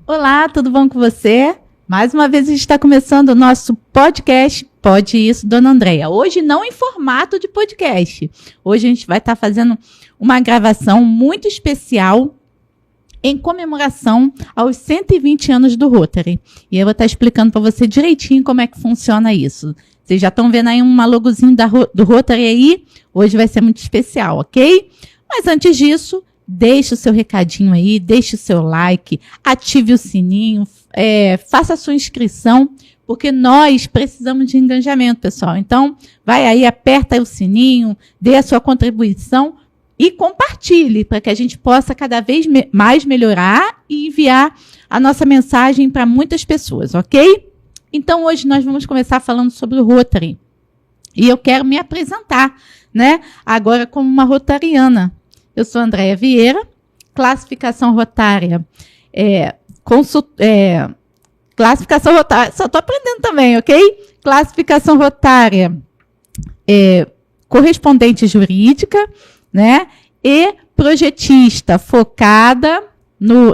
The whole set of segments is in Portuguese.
Olá, tudo bom com você? Mais uma vez a gente está começando o nosso podcast Pode Isso, Dona Andréia. Hoje não em formato de podcast. Hoje a gente vai estar fazendo uma gravação muito especial em comemoração aos 120 anos do Rotary. E eu vou estar explicando para você direitinho como é que funciona isso. Vocês já estão vendo aí um logozinho do Rotary aí? Hoje vai ser muito especial, ok? Mas antes disso, deixe o seu recadinho aí, deixe o seu like, ative o sininho, faça a sua inscrição, porque nós precisamos de engajamento, pessoal. Então, vai aí, aperta aí o sininho, dê a sua contribuição e compartilhe, para que a gente possa cada vez mais melhorar e enviar a nossa mensagem para muitas pessoas, ok? Então, hoje nós vamos começar falando sobre o Rotary. E eu quero me apresentar, né? Agora como uma rotariana. Eu sou Andréia Vieira, classificação rotária. Classificação rotária, só estou aprendendo também, ok? Classificação rotária, correspondente jurídica, né? E projetista focada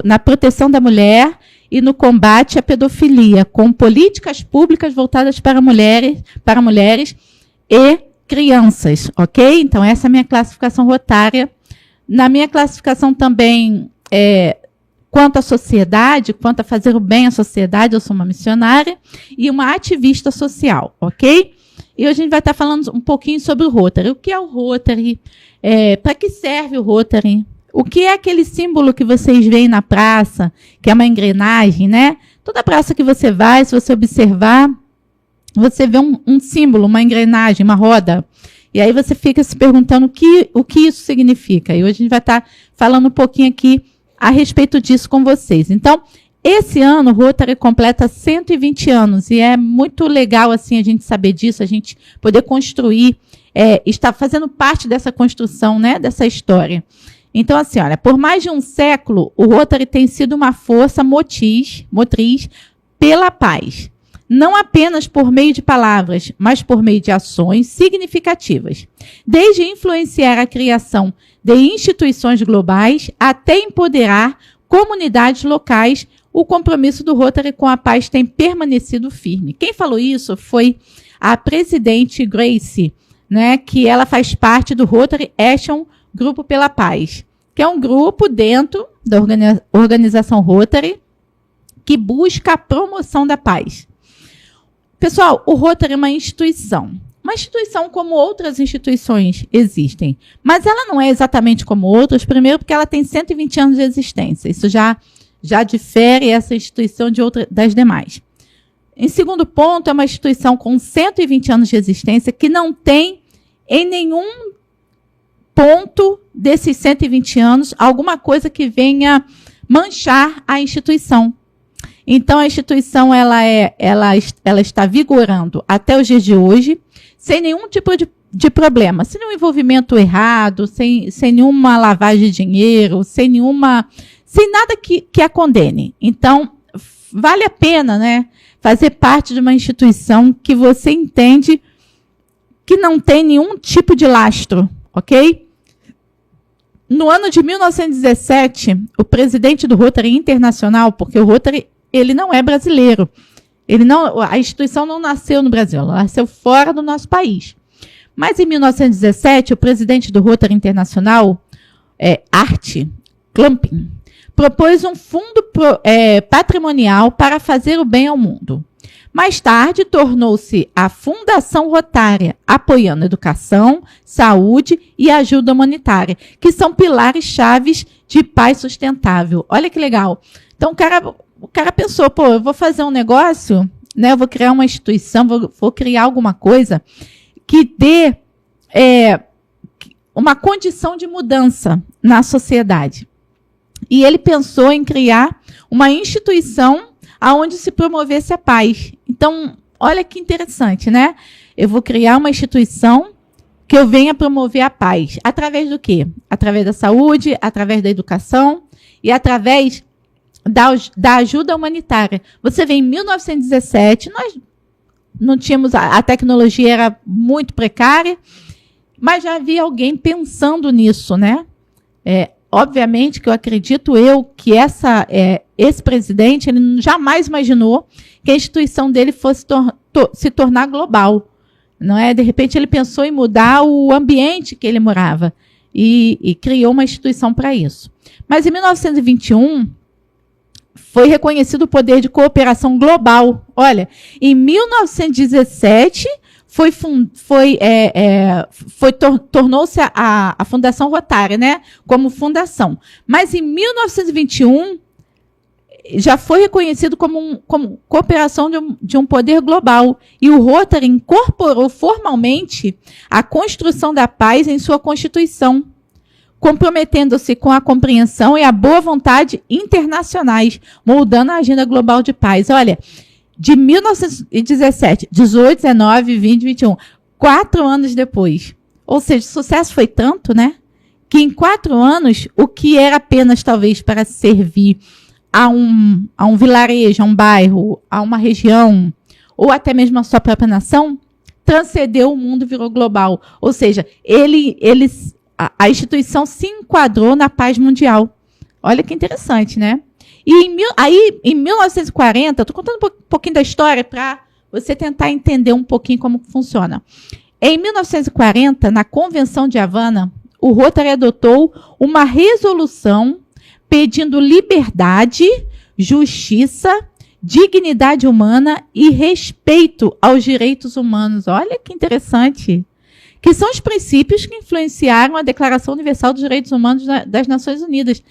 na proteção da mulher e no combate à pedofilia, com políticas públicas voltadas para mulheres e crianças, ok? Então, essa é a minha classificação rotária. Na minha classificação também, quanto à sociedade, quanto a fazer o bem à sociedade, eu sou uma missionária e uma ativista social, ok? E hoje a gente vai estar falando um pouquinho sobre o Rotary. O que é o Rotary? Para que serve o Rotary? O que é aquele símbolo que vocês veem na praça, que é uma engrenagem, né? Toda praça que você vai, se você observar, você vê um símbolo, uma engrenagem, uma roda. E aí você fica se perguntando o que isso significa. E hoje a gente vai estar falando um pouquinho aqui a respeito disso com vocês. Então, esse ano o Rotary completa 120 anos. E é muito legal assim, a gente saber disso, a gente poder construir, estar fazendo parte dessa construção, né, dessa história. Então, assim, olha, por mais de um século, o Rotary tem sido uma força motriz pela paz. Não apenas por meio de palavras, mas por meio de ações significativas. Desde influenciar a criação de instituições globais até empoderar comunidades locais, o compromisso do Rotary com a paz tem permanecido firme. Quem falou isso foi a presidente Grace, né, que ela faz parte do Rotary Action Grupo pela Paz, que é um grupo dentro da organização Rotary que busca a promoção da paz. Pessoal, o Rotary é uma instituição como outras instituições existem, mas ela não é exatamente como outras, primeiro porque ela tem 120 anos de existência, isso já difere essa instituição das demais. Em segundo ponto, é uma instituição com 120 anos de existência que não tem em nenhum ponto desses 120 anos alguma coisa que venha manchar a instituição. Então, a instituição ela está vigorando até os dias de hoje, sem nenhum tipo de problema, sem nenhum envolvimento errado, sem nenhuma lavagem de dinheiro, sem nada que a condene. Então, vale a pena, né, fazer parte de uma instituição que você entende que não tem nenhum tipo de lastro, ok? No ano de 1917, o presidente do Rotary Internacional, porque o Rotary ele não é brasileiro, a instituição não nasceu no Brasil, ela nasceu fora do nosso país. Mas em 1917, o presidente do Rotary Internacional, Art Clamping, propôs um fundo patrimonial para fazer o bem ao mundo. Mais tarde, tornou-se a Fundação Rotária, apoiando educação, saúde e ajuda humanitária, que são pilares chaves de paz sustentável. Olha que legal. Então, o cara pensou, eu vou fazer um negócio, né? Eu vou criar uma instituição, vou criar alguma coisa que dê uma condição de mudança na sociedade. E ele pensou em criar uma instituição aonde se promovesse a paz. Então, olha que interessante, né? Eu vou criar uma instituição que eu venha promover a paz. Através do quê? Através da saúde, através da educação e através da ajuda humanitária. Você vê, em 1917, nós não tínhamos, a tecnologia era muito precária, mas já havia alguém pensando nisso, né? obviamente que eu acredito que esse presidente ele jamais imaginou que a instituição dele fosse se tornar global. Não é? De repente, ele pensou em mudar o ambiente que ele morava e criou uma instituição para isso. Mas, em 1921, foi reconhecido o poder de cooperação global. Olha, em 1917, tornou-se a Fundação Rotária, né, como fundação. Mas, em 1921, já foi reconhecido como cooperação de um poder global. E o Rotary incorporou formalmente a construção da paz em sua Constituição, comprometendo-se com a compreensão e a boa vontade internacionais, moldando a agenda global de paz. Olha, de 1917, 18, 19, 20, 21, 4 anos depois. Ou seja, o sucesso foi tanto, né, que em 4 anos, o que era apenas talvez para servir a um vilarejo, a um bairro, a uma região, ou até mesmo a sua própria nação, transcendeu o mundo e virou global. Ou seja, a instituição se enquadrou na paz mundial. Olha que interessante, né? E em 1940, estou contando um pouquinho da história para você tentar entender um pouquinho como funciona. Em 1940, na Convenção de Havana, o Rotary adotou uma resolução pedindo liberdade, justiça, dignidade humana e respeito aos direitos humanos. Olha que interessante. Que são os princípios que influenciaram a Declaração Universal dos Direitos Humanos das Nações Unidas.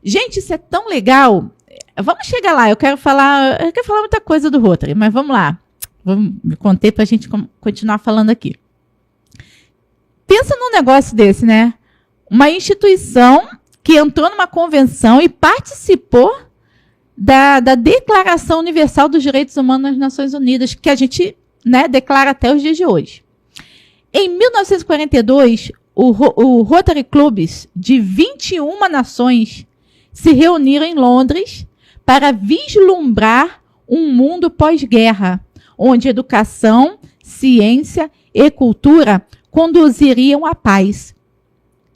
Gente, isso é tão legal. Vamos chegar lá. Eu quero falar muita coisa do Rotary, mas vamos lá. Me contei para a gente continuar falando aqui. Pensa num negócio desse, né? Uma instituição que entrou numa convenção e participou da Declaração Universal dos Direitos Humanos das Nações Unidas, que a gente, né, declara até os dias de hoje. Em 1942, o Rotary Clubs de 21 nações se reuniram em Londres para vislumbrar um mundo pós-guerra, onde educação, ciência e cultura conduziriam à paz.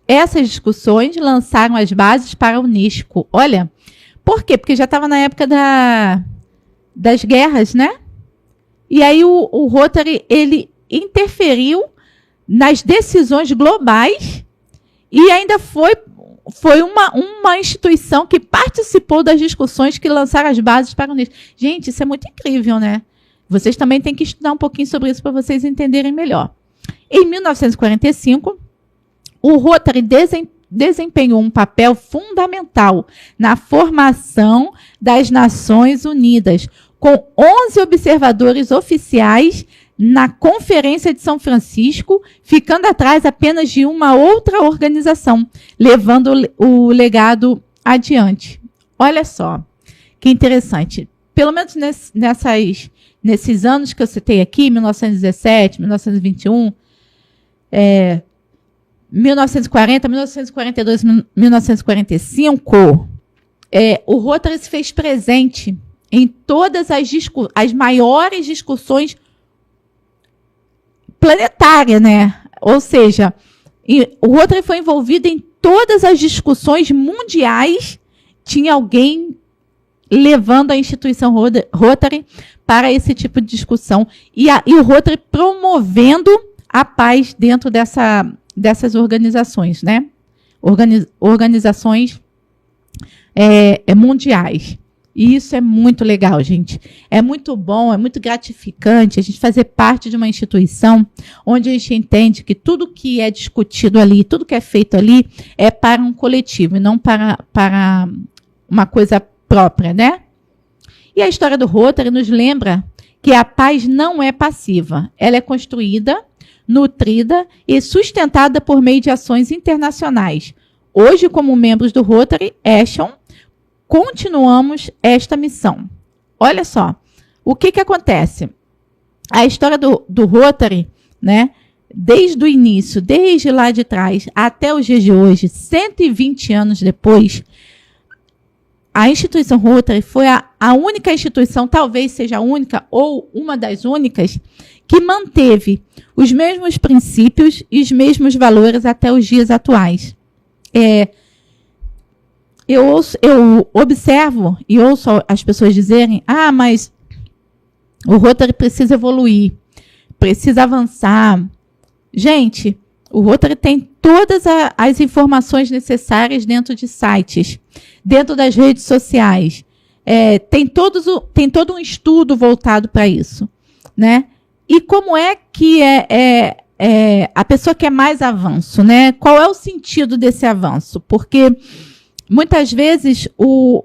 Essas discussões lançaram as bases para a Unesco. Olha, por quê? Porque já estava na época das guerras, né? E aí o Rotary, ele interferiu nas decisões globais e ainda foi uma instituição que participou das discussões que lançaram as bases para a Unesco. Gente, isso é muito incrível, né? Vocês também têm que estudar um pouquinho sobre isso para vocês entenderem melhor. Em 1945, o Rotary desempenhou um papel fundamental na formação das Nações Unidas, com 11 observadores oficiais na Conferência de São Francisco, ficando atrás apenas de uma outra organização, levando o legado adiante. Olha só, que interessante. Pelo menos nesses anos que eu citei aqui, 1917, 1921, 1940, 1942, 1945, o Rotary se fez presente em todas as maiores discussões planetárias, né? Ou seja, o Rotary foi envolvido em todas as discussões mundiais, tinha alguém levando a instituição Rotary para esse tipo de discussão, e o Rotary promovendo a paz dentro dessas organizações, né? Organizações mundiais. E isso é muito legal, gente. É muito bom, é muito gratificante a gente fazer parte de uma instituição onde a gente entende que tudo que é discutido ali, tudo que é feito ali é para um coletivo e não para uma coisa própria, né? E a história do Rotary nos lembra que a paz não é passiva. Ela é construída, nutrida e sustentada por meio de ações internacionais. Hoje, como membros do Rotary Action, continuamos esta missão. Olha só, o que acontece? A história do Rotary, né, desde o início, desde lá de trás até os dias de hoje, 120 anos depois, a instituição Rotary foi a única instituição, talvez seja a única ou uma das únicas, que manteve os mesmos princípios e os mesmos valores até os dias atuais. eu observo e ouço as pessoas dizerem, mas o Rotary precisa evoluir, precisa avançar. Gente, o Rotary tem todas as informações necessárias dentro de sites, dentro das redes sociais. Tem todo um estudo voltado para isso, né? E como é que a pessoa quer mais avanço, né? Qual é o sentido desse avanço? Porque muitas vezes o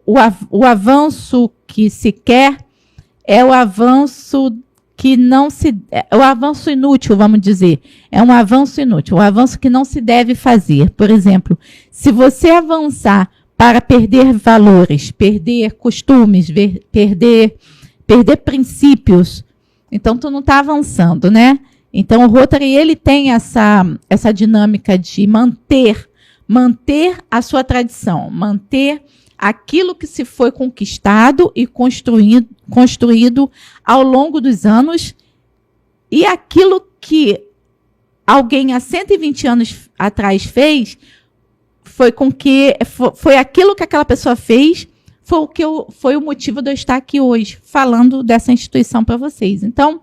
avanço que se quer é o avanço que não se... É o avanço inútil, vamos dizer. É um avanço inútil, um avanço que não se deve fazer. Por exemplo, se você avançar para perder valores, perder costumes, perder princípios, então tu não está avançando, né? Então o Rotary, ele tem essa dinâmica de manter a sua tradição, manter aquilo que se foi conquistado e construído ao longo dos anos, e aquilo que alguém há 120 anos atrás fez, foi aquilo que aquela pessoa fez, foi o motivo de eu estar aqui hoje, falando dessa instituição para vocês. Então,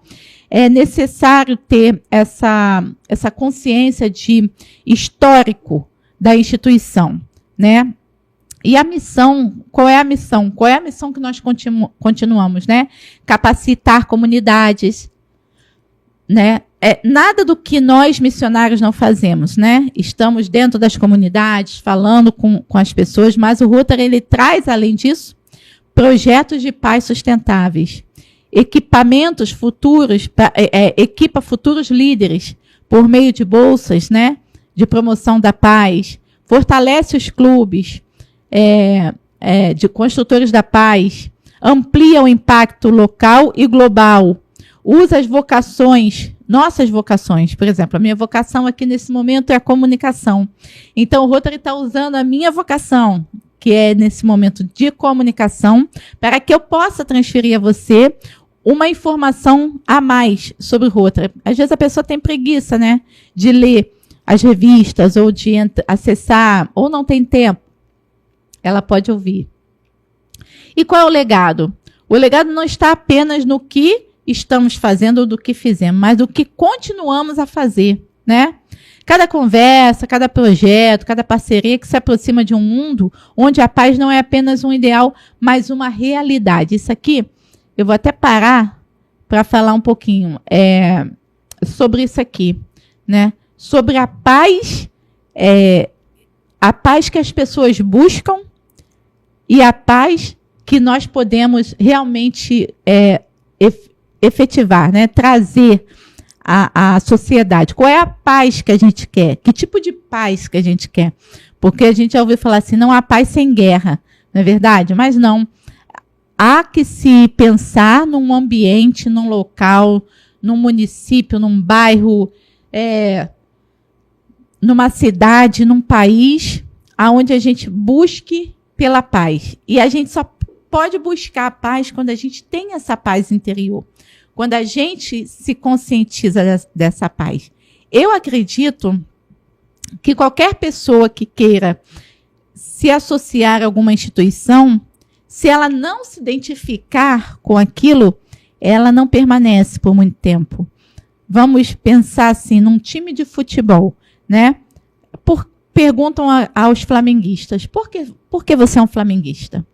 é necessário ter essa consciência de histórico da instituição, né? E a missão, qual é a missão? Qual é a missão que nós continuamos, né? Capacitar comunidades, né? Nada do que nós missionários não fazemos, né? Estamos dentro das comunidades, falando com as pessoas, mas o Rotary, ele traz, além disso, projetos de paz sustentáveis, equipamentos futuros, equipa futuros líderes por meio de bolsas, né? De promoção da paz, fortalece os clubes, de construtores da paz, amplia o impacto local e global, usa as vocações, nossas vocações. Por exemplo, a minha vocação aqui nesse momento é a comunicação. Então, o Rotary está usando a minha vocação, que é nesse momento de comunicação, para que eu possa transferir a você uma informação a mais sobre o Rotary. Às vezes a pessoa tem preguiça, né, de ler as revistas ou de acessar, ou não tem tempo. Ela pode ouvir. E qual é o legado? O legado não está apenas no que estamos fazendo ou do que fizemos, mas do que continuamos a fazer, né? Cada conversa, cada projeto, cada parceria que se aproxima de um mundo onde a paz não é apenas um ideal, mas uma realidade. Isso aqui, eu vou até parar para falar um pouquinho sobre isso aqui, né? Sobre a paz que as pessoas buscam e a paz que nós podemos realmente efetivar, né? Trazer à sociedade. Qual é a paz que a gente quer? Que tipo de paz que a gente quer? Porque a gente já ouviu falar assim, não há paz sem guerra, não é verdade? Mas não. Há que se pensar num ambiente, num local, num município, num bairro, numa cidade, num país, onde a gente busque pela paz. E a gente só pode buscar a paz quando a gente tem essa paz interior. Quando a gente se conscientiza dessa paz. Eu acredito que qualquer pessoa que queira se associar a alguma instituição, se ela não se identificar com aquilo, ela não permanece por muito tempo. Vamos pensar assim, num time de futebol, né? Perguntam aos flamenguistas, por que você é um flamenguista?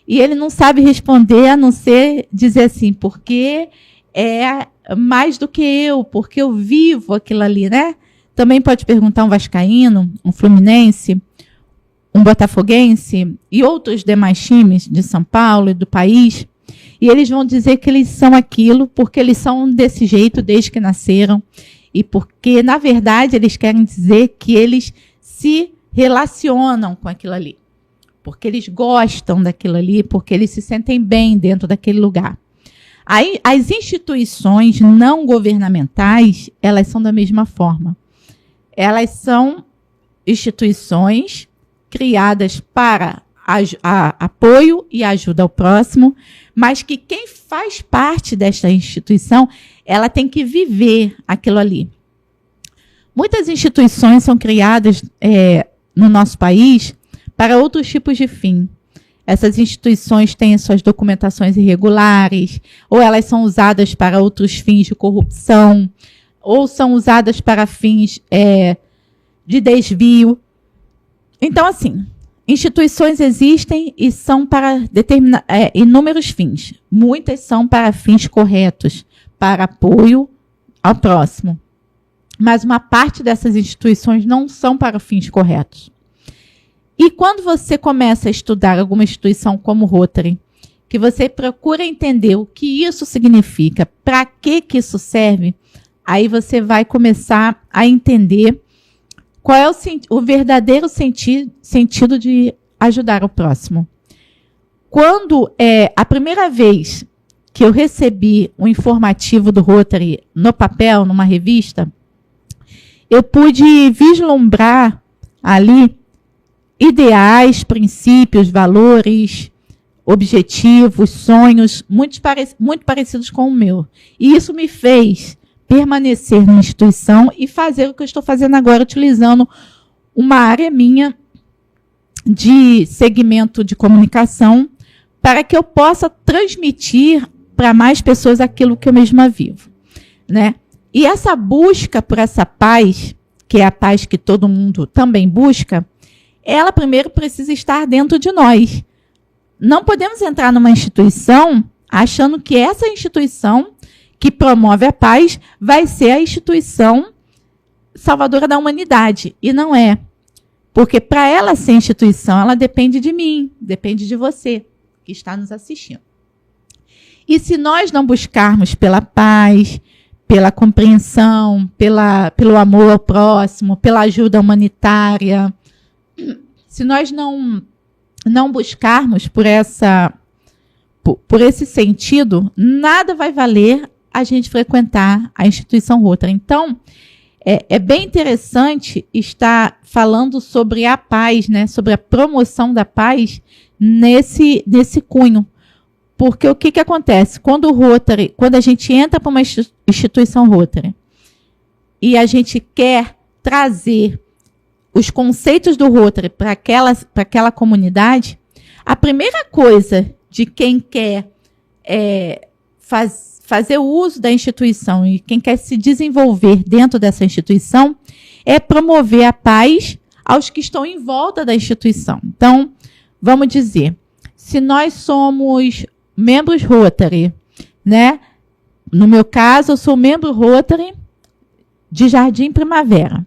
E ele não sabe responder, a não ser dizer assim, porque é mais do que eu, porque eu vivo aquilo ali, né? Também pode perguntar um vascaíno, um fluminense, um botafoguense e outros demais times de São Paulo e do país, e eles vão dizer que eles são aquilo porque eles são desse jeito desde que nasceram e porque, na verdade, eles querem dizer que eles se relacionam com aquilo ali, porque eles gostam daquilo ali, porque eles se sentem bem dentro daquele lugar. Aí, as instituições não governamentais, elas são da mesma forma. Elas são instituições criadas para apoio e ajuda ao próximo, mas que quem faz parte desta instituição, ela tem que viver aquilo ali. Muitas instituições são criadas no nosso país para outros tipos de fim. Essas instituições têm suas documentações irregulares, ou elas são usadas para outros fins de corrupção, ou são usadas para fins de desvio. Então, assim, instituições existem e são para inúmeros fins. Muitas são para fins corretos, para apoio ao próximo. Mas uma parte dessas instituições não são para fins corretos. E quando você começa a estudar alguma instituição como Rotary, que você procura entender o que isso significa, para que isso serve, aí você vai começar a entender qual é o verdadeiro sentido de ajudar o próximo. Quando a primeira vez que eu recebi um informativo do Rotary no papel, numa revista, eu pude vislumbrar ali ideais, princípios, valores, objetivos, sonhos, muito parecidos com o meu. E isso me fez permanecer na instituição e fazer o que eu estou fazendo agora, utilizando uma área minha de segmento de comunicação, para que eu possa transmitir para mais pessoas aquilo que eu mesma vivo, né? E essa busca por essa paz, que é a paz que todo mundo também busca, ela primeiro precisa estar dentro de nós. Não podemos entrar numa instituição achando que essa instituição que promove a paz vai ser a instituição salvadora da humanidade. E não é. Porque para ela ser instituição, ela depende de mim, depende de você que está nos assistindo. E se nós não buscarmos pela paz, pela compreensão, pelo amor ao próximo, pela ajuda humanitária, se nós não buscarmos por esse sentido, nada vai valer a gente frequentar a instituição Rotary. Então, é bem interessante estar falando sobre a paz, né, sobre a promoção da paz nesse cunho. Porque o que acontece? Quando a gente entra para uma instituição Rotary e a gente quer trazer os conceitos do Rotary para aquela comunidade, a primeira coisa de quem quer fazer o uso da instituição e quem quer se desenvolver dentro dessa instituição é promover a paz aos que estão em volta da instituição. Então, vamos dizer, se nós somos membros Rotary, né? No meu caso, eu sou membro Rotary de Jardim Primavera.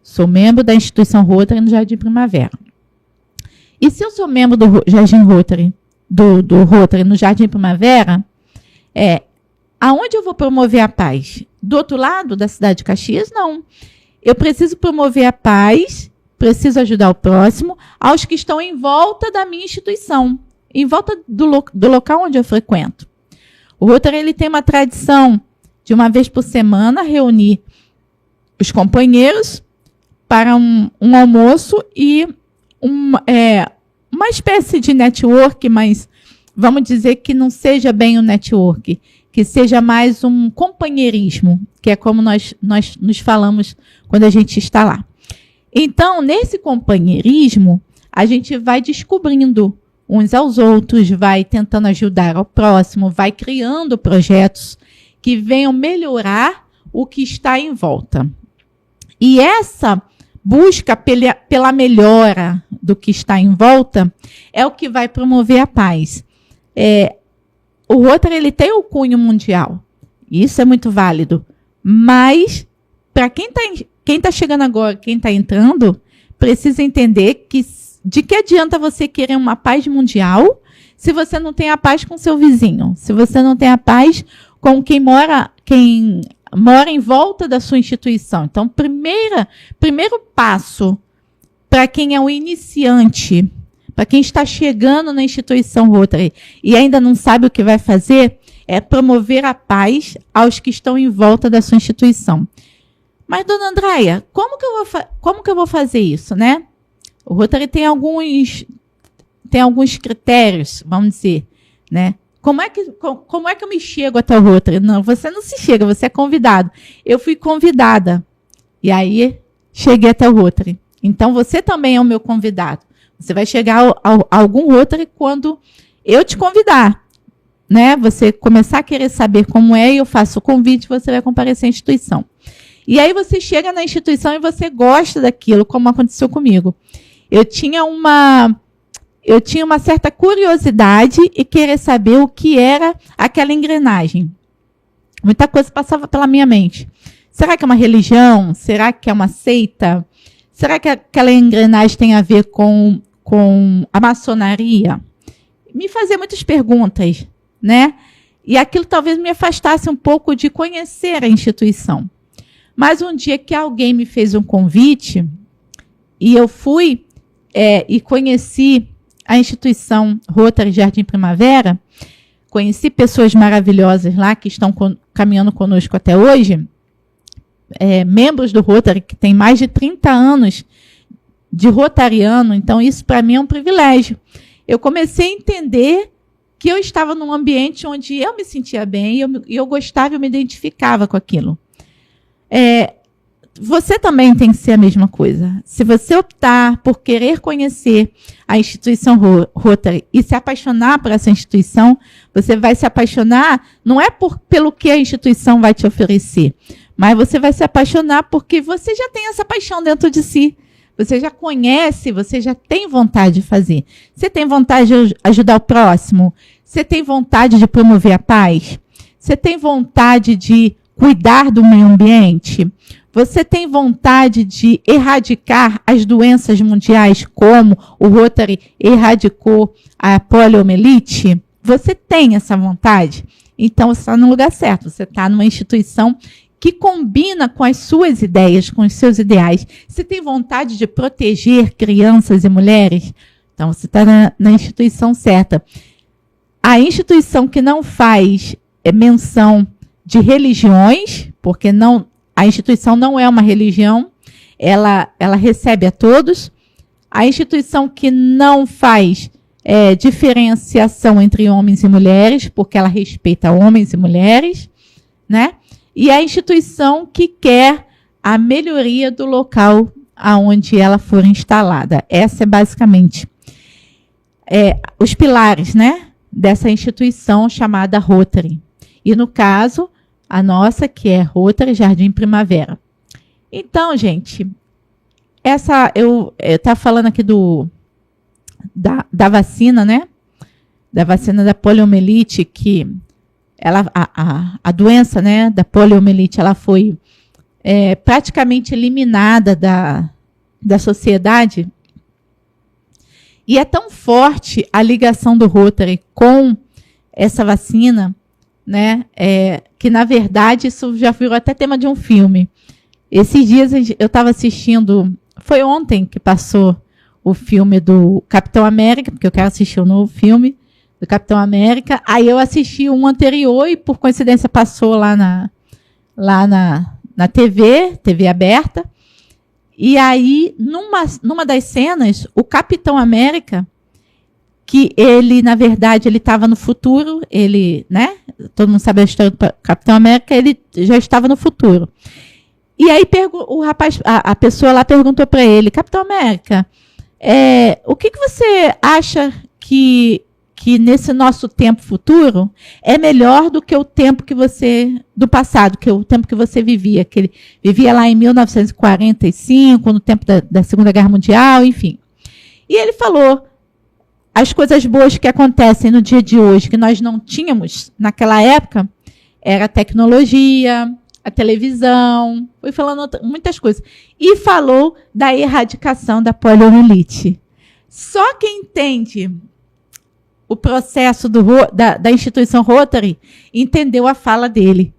Sou membro da instituição Rotary no Jardim Primavera. E se eu sou membro do Jardim Rotary, do Rotary no Jardim Primavera, aonde eu vou promover a paz? Do outro lado da cidade de Caxias? Não. Eu preciso promover a paz, preciso ajudar o próximo, aos que estão em volta da minha instituição, em volta do local onde eu frequento. O Rotary ele tem uma tradição de uma vez por semana reunir os companheiros para um almoço e uma espécie de network, mas vamos dizer que não seja bem um network, que seja mais um companheirismo, que é como nós nos falamos quando a gente está lá. Então, nesse companheirismo, a gente vai descobrindo uns aos outros, vai tentando ajudar ao próximo, vai criando projetos que venham melhorar o que está em volta. E essa busca pela melhora do que está em volta é o que vai promover a paz. O Rotary ele tem o cunho mundial, isso é muito válido, mas para quem está chegando agora, quem está entrando, precisa entender que de que adianta você querer uma paz mundial se você não tem a paz com seu vizinho, se você não tem a paz com quem mora em volta da sua instituição. Então, primeiro passo para quem é um iniciante, para quem está chegando na instituição Rotary e ainda não sabe o que vai fazer, é promover a paz aos que estão em volta da sua instituição. Mas, dona Andréia, como que eu vou fazer isso, né? O Rotary tem alguns critérios, vamos dizer, né? Como é que eu me chego até o Rotary? Não, você não se chega, você é convidado. Eu fui convidada. E aí, cheguei até o Rotary. Então, você também é o meu convidado. Você vai chegar a algum Rotary quando eu te convidar, né? Você começar a querer saber como é, e eu faço o convite, você vai comparecer à instituição. E aí você chega na instituição e você gosta daquilo, como aconteceu comigo. Eu tinha uma certa curiosidade e querer saber o que era aquela engrenagem. Muita coisa passava pela minha mente. Será que é uma religião? Será que é uma seita? Será que aquela engrenagem tem a ver com a maçonaria? Me fazia muitas perguntas, né? E aquilo talvez me afastasse um pouco de conhecer a instituição. Mas um dia que alguém me fez um convite, e eu fui e conheci a instituição Rotary Jardim Primavera, conheci pessoas maravilhosas lá que estão caminhando conosco até hoje, membros do Rotary que têm mais de 30 anos de rotariano, então isso para mim é um privilégio. Eu comecei a entender que eu estava num ambiente onde eu me sentia bem e eu gostava, eu me identificava com aquilo. Você também tem que ser a mesma coisa. Se você optar por querer conhecer a instituição Rotary e se apaixonar por essa instituição, você vai se apaixonar não é pelo que a instituição vai te oferecer, mas você vai se apaixonar porque você já tem essa paixão dentro de si. Você já conhece, você já tem vontade de fazer. Você tem vontade de ajudar o próximo? Você tem vontade de promover a paz? Você tem vontade de cuidar do meio ambiente? Você tem vontade de erradicar as doenças mundiais, como o Rotary erradicou a poliomielite? Você tem essa vontade? Então, você está no lugar certo. Você está numa instituição que combina com as suas ideias, com os seus ideais. Você tem vontade de proteger crianças e mulheres? Então, você está na instituição certa. A instituição que não faz menção de religiões, porque a instituição não é uma religião, ela recebe a todos. A instituição que não faz diferenciação entre homens e mulheres, porque ela respeita homens e mulheres, né? E a instituição que quer a melhoria do local aonde ela for instalada. Essa é basicamente os pilares, né, dessa instituição chamada Rotary. E no caso, a nossa, que é Rotary Jardim Primavera. Então, gente, eu estava falando aqui da vacina, né? Da vacina da poliomielite, que a doença, né, da poliomielite, ela foi praticamente eliminada da sociedade. E é tão forte a ligação do Rotary com essa vacina, né, que, na verdade, isso já virou até tema de um filme. Esses dias eu estava assistindo, foi ontem que passou o filme do Capitão América, porque eu quero assistir o novo filme do Capitão América. Aí eu assisti um anterior e, por coincidência, passou lá na TV aberta. E aí, numa das cenas, o Capitão América, que ele, na verdade, ele estava no futuro, ele, né? Todo mundo sabe a história do Capitão América, ele já estava no futuro. E aí a pessoa lá perguntou para ele, Capitão América, o que você acha que nesse nosso tempo futuro é melhor do que o tempo do passado, que o tempo que você vivia, que ele vivia lá em 1945, no tempo da Segunda Guerra Mundial, enfim. E ele falou, as coisas boas que acontecem no dia de hoje, que nós não tínhamos naquela época, era a tecnologia, a televisão, foi falando muitas coisas. E falou da erradicação da poliomielite. Só quem entende o processo da instituição Rotary entendeu a fala dele.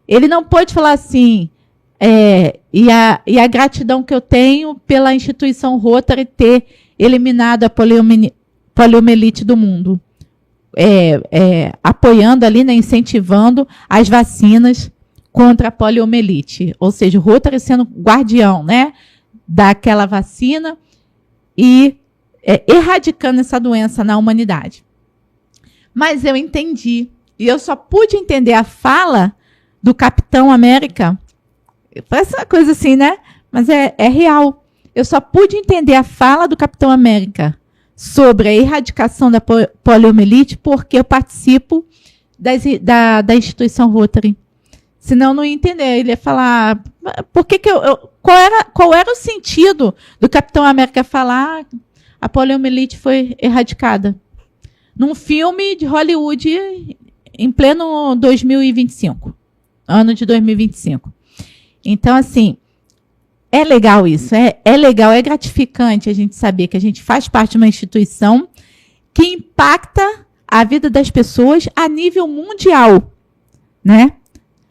Ele não pôde falar assim, e a gratidão que eu tenho pela instituição Rotary ter eliminado a poliomielite do mundo. Apoiando ali, né, incentivando as vacinas contra a poliomielite. Ou seja, o Rotary sendo guardião, né, daquela vacina e erradicando essa doença na humanidade. Mas eu entendi. E eu só pude entender a fala do Capitão América. Parece uma coisa assim, né? Mas é real. Eu só pude entender a fala do Capitão América sobre a erradicação da poliomielite porque eu participo da instituição Rotary. Senão eu não ia entender. Ele ia falar, por que qual era o sentido do Capitão América falar a poliomielite foi erradicada? Num filme de Hollywood em pleno 2025. Ano de 2025. Então, assim, é legal isso. É legal, é gratificante a gente saber que a gente faz parte de uma instituição que impacta a vida das pessoas a nível mundial, né?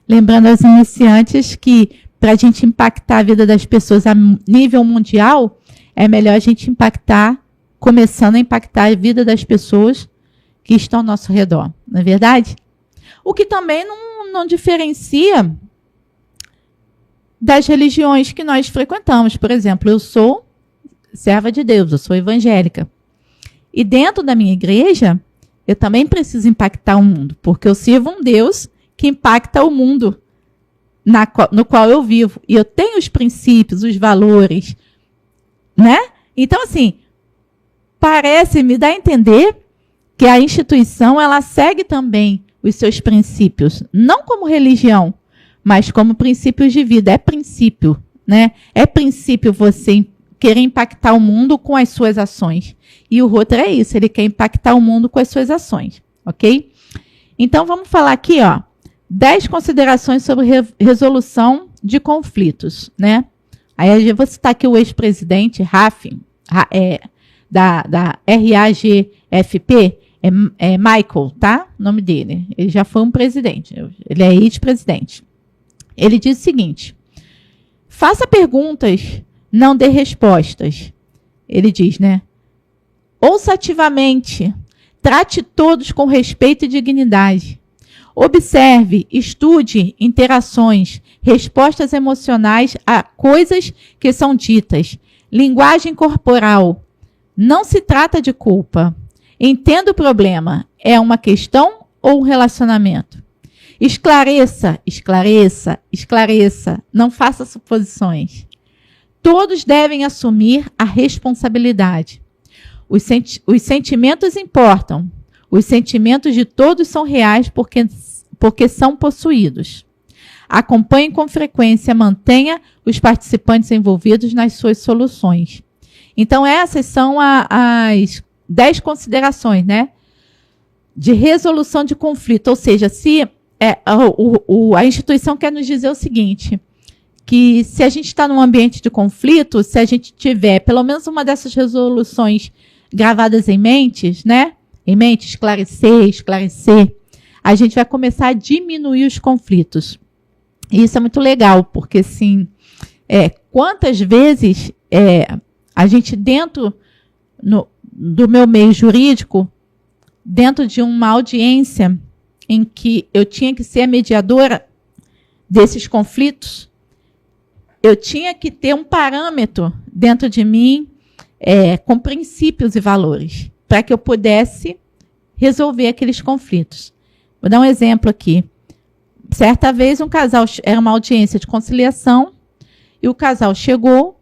Lembrando aos iniciantes que, para a gente impactar a vida das pessoas a nível mundial, é melhor a gente começando a impactar a vida das pessoas que estão ao nosso redor, não é verdade? O que também não diferencia das religiões que nós frequentamos. Por exemplo, eu sou serva de Deus, eu sou evangélica. E dentro da minha igreja, eu também preciso impactar o mundo, porque eu sirvo um Deus que impacta o mundo no qual eu vivo. E eu tenho os princípios, os valores, né? Então, assim, me dá a entender que a instituição, ela segue também os seus princípios, não como religião, mas como princípios de vida. É princípio, né? É princípio você querer impactar o mundo com as suas ações. E o Rotary é isso, ele quer impactar o mundo com as suas ações, ok? Então, vamos falar aqui, 10 considerações sobre resolução de conflitos, né? Aí eu vou citar aqui o ex-presidente Rafin, da RAGFP, é Michael, tá? O nome dele. Ele já foi um presidente, ele é ex-presidente. Ele diz o seguinte: faça perguntas, não dê respostas. Ele diz, né? Ouça ativamente, trate todos com respeito e dignidade. Observe, estude interações, respostas emocionais a coisas que são ditas. Linguagem corporal. Não se trata de culpa. Entenda o problema. É uma questão ou um relacionamento? Esclareça, esclareça, esclareça. Não faça suposições. Todos devem assumir a responsabilidade. Os sentimentos importam. Os sentimentos de todos são reais porque são possuídos. Acompanhe com frequência, mantenha os participantes envolvidos nas suas soluções. Então, essas são as 10 considerações, né, de resolução de conflito. Ou seja, se a instituição quer nos dizer o seguinte, que se a gente está num ambiente de conflito, se a gente tiver pelo menos uma dessas resoluções gravadas em mente, né, esclarecer, a gente vai começar a diminuir os conflitos. E isso é muito legal, porque, assim, quantas vezes a gente dentro do meu meio jurídico, dentro de uma audiência em que eu tinha que ser a mediadora desses conflitos, eu tinha que ter um parâmetro dentro de mim com princípios e valores, para que eu pudesse resolver aqueles conflitos. Vou dar um exemplo aqui. Certa vez, um casal, era uma audiência de conciliação, e o casal chegou,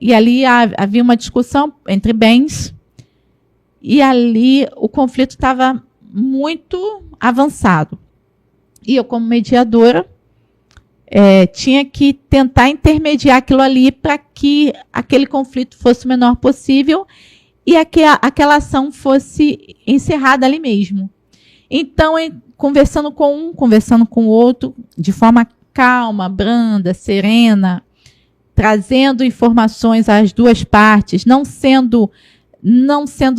e ali havia uma discussão entre bens, e ali o conflito estava muito avançado. E eu, como mediadora, tinha que tentar intermediar aquilo ali para que aquele conflito fosse o menor possível e aquela ação fosse encerrada ali mesmo. Então, conversando com um, conversando com o outro, de forma calma, branda, serena, trazendo informações às duas partes, não sendo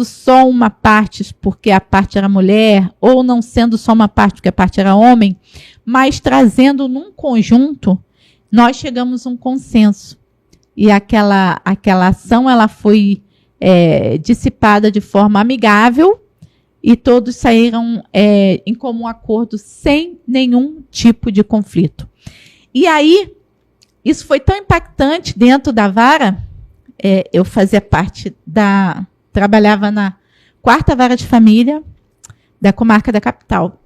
só uma parte porque a parte era mulher, ou não sendo só uma parte porque a parte era homem, mas trazendo num conjunto, nós chegamos a um consenso. E aquela ação ela foi dissipada de forma amigável e todos saíram em comum acordo sem nenhum tipo de conflito. E aí, isso foi tão impactante dentro da vara, eu fazia parte trabalhava na 4ª Vara de Família da comarca da capital.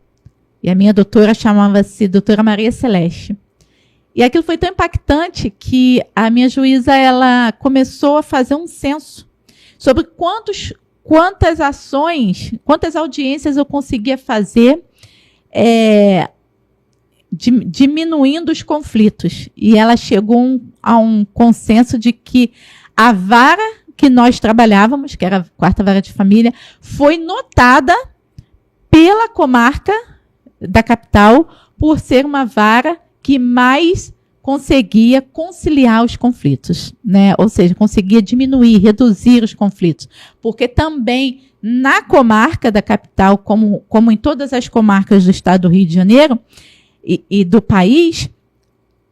E a minha doutora chamava-se doutora Maria Celeste. E aquilo foi tão impactante que a minha juíza ela começou a fazer um censo sobre quantas ações, quantas audiências eu conseguia fazer diminuindo os conflitos. E ela chegou a um consenso de que a vara que nós trabalhávamos, que era a quarta vara de família, foi notada pela comarca da capital por ser uma vara que mais conseguia conciliar os conflitos, né? Ou seja, conseguia diminuir, reduzir os conflitos. Porque também na comarca da capital, como em todas as comarcas do estado do Rio de Janeiro e do país,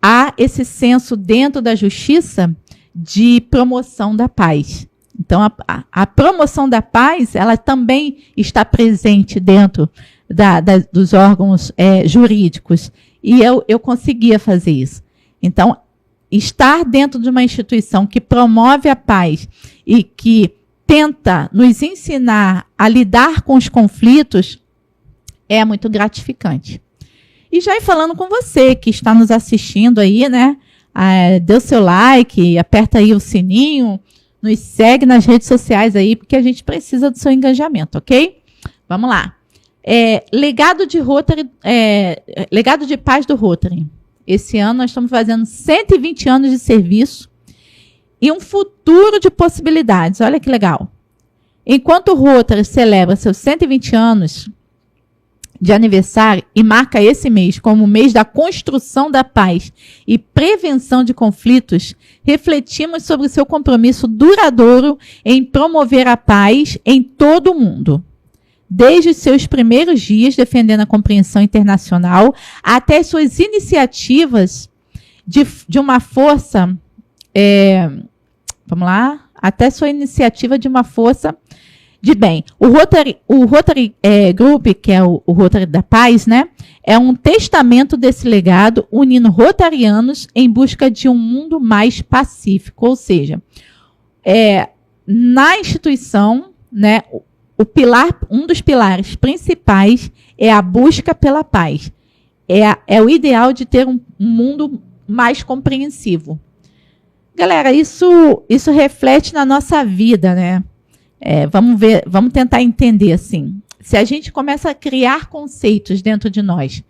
há esse senso dentro da justiça de promoção da paz. Então, a promoção da paz, ela também está presente dentro dos órgãos jurídicos. E eu conseguia fazer isso. Então, estar dentro de uma instituição que promove a paz e que tenta nos ensinar a lidar com os conflitos é muito gratificante. E já ir falando com você que está nos assistindo aí, né? Dê o seu like, aperta aí o sininho, nos segue nas redes sociais aí, porque a gente precisa do seu engajamento, ok? Vamos lá. Legado de paz do Rotary. Esse ano nós estamos fazendo 120 anos de serviço e um futuro de possibilidades. Olha que legal. Enquanto o Rotary celebra seus 120 anos de aniversário e marca esse mês como o mês da construção da paz e prevenção de conflitos, refletimos sobre o seu compromisso duradouro em promover a paz em todo o mundo. Desde os seus primeiros dias defendendo a compreensão internacional até suas iniciativas de uma força, até sua iniciativa de uma força de bem. O Rotary Group, que é o Rotary da Paz, né, é um testamento desse legado, unindo rotarianos em busca de um mundo mais pacífico. Ou seja, na instituição, né, um dos pilares principais é a busca pela paz. É o ideal de ter um mundo mais compreensivo. Galera, isso reflete na nossa vida, né? Vamos tentar entender assim. Se a gente começa a criar conceitos dentro de nós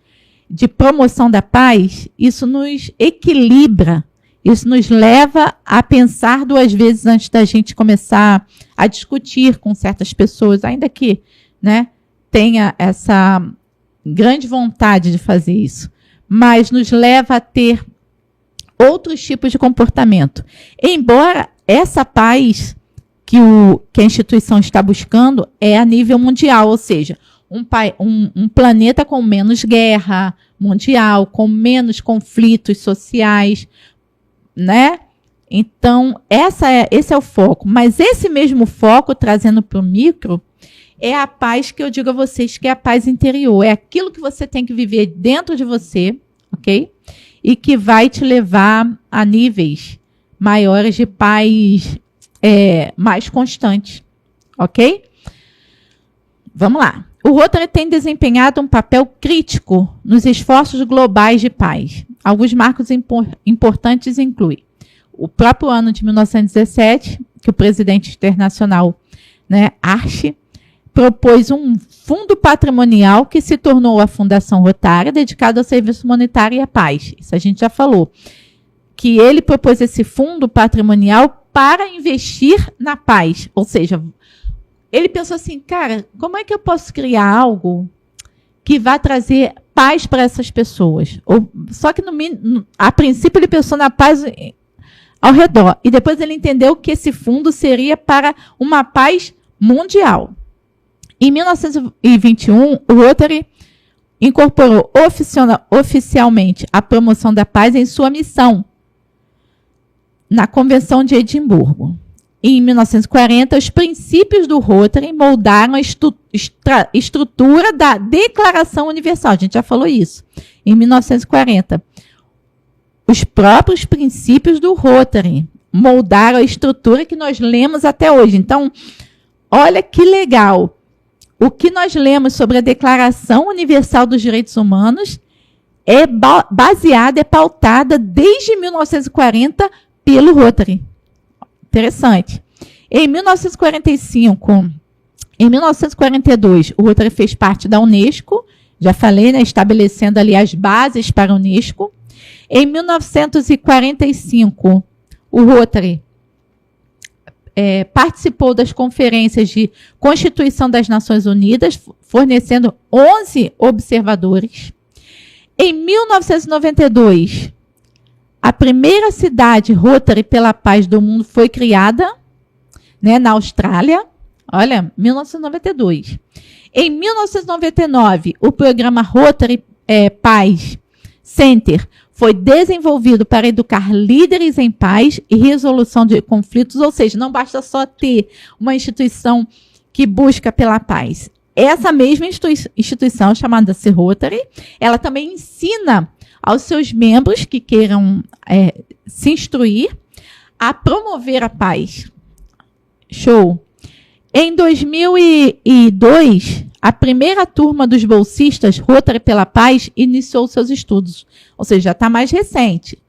de promoção da paz, isso nos equilibra. Isso nos leva a pensar 2 vezes antes da gente começar a discutir com certas pessoas, ainda que, né, tenha essa grande vontade de fazer isso. Mas nos leva a ter outros tipos de comportamento. Embora essa paz que a instituição está buscando é a nível mundial, ou seja, um planeta com menos guerra mundial, com menos conflitos sociais, né? Então, esse é o foco. Mas esse mesmo foco, trazendo para o micro, é a paz que eu digo a vocês que é a paz interior. É aquilo que você tem que viver dentro de você, ok? E que vai te levar a níveis maiores de paz mais constantes, ok? Vamos lá. O Rotary tem desempenhado um papel crítico nos esforços globais de paz. Alguns marcos importantes incluem o próprio ano de 1917, que o presidente internacional, né, Arche, propôs um fundo patrimonial que se tornou a Fundação Rotária, dedicado ao serviço humanitário e à paz. Isso a gente já falou. Que ele propôs esse fundo patrimonial para investir na paz. Ou seja, ele pensou assim, cara, como é que eu posso criar algo que vá trazer paz para essas pessoas? Só que, a princípio, ele pensou na paz ao redor. E depois ele entendeu que esse fundo seria para uma paz mundial. Em 1921, o Rotary incorporou oficialmente a promoção da paz em sua missão na Convenção de Edimburgo. Em 1940, os princípios do Rotary moldaram a estrutura da Declaração Universal. A gente já falou isso. Em 1940, os próprios princípios do Rotary moldaram a estrutura que nós lemos até hoje. Então, olha que legal. O que nós lemos sobre a Declaração Universal dos Direitos Humanos é baseada, é pautada desde 1940 pelo Rotary. Interessante. Em 1945, em 1942, o Rotary fez parte da Unesco, já falei, né, estabelecendo ali as bases para a Unesco. Em 1945, o Rotary participou das conferências de Constituição das Nações Unidas, fornecendo 11 observadores. Em 1992, a primeira cidade Rotary pela Paz do Mundo foi criada, né, na Austrália. Olha, 1992. Em 1999, o programa Rotary Paz Center foi desenvolvido para educar líderes em paz e resolução de conflitos, ou seja, não basta só ter uma instituição que busca pela paz. Essa mesma instituição, chamada-se Rotary, ela também ensina aos seus membros que queiram se instruir a promover a paz. Show! Em 2002, a primeira turma dos bolsistas Rotary pela Paz iniciou seus estudos, ou seja, já está mais recente.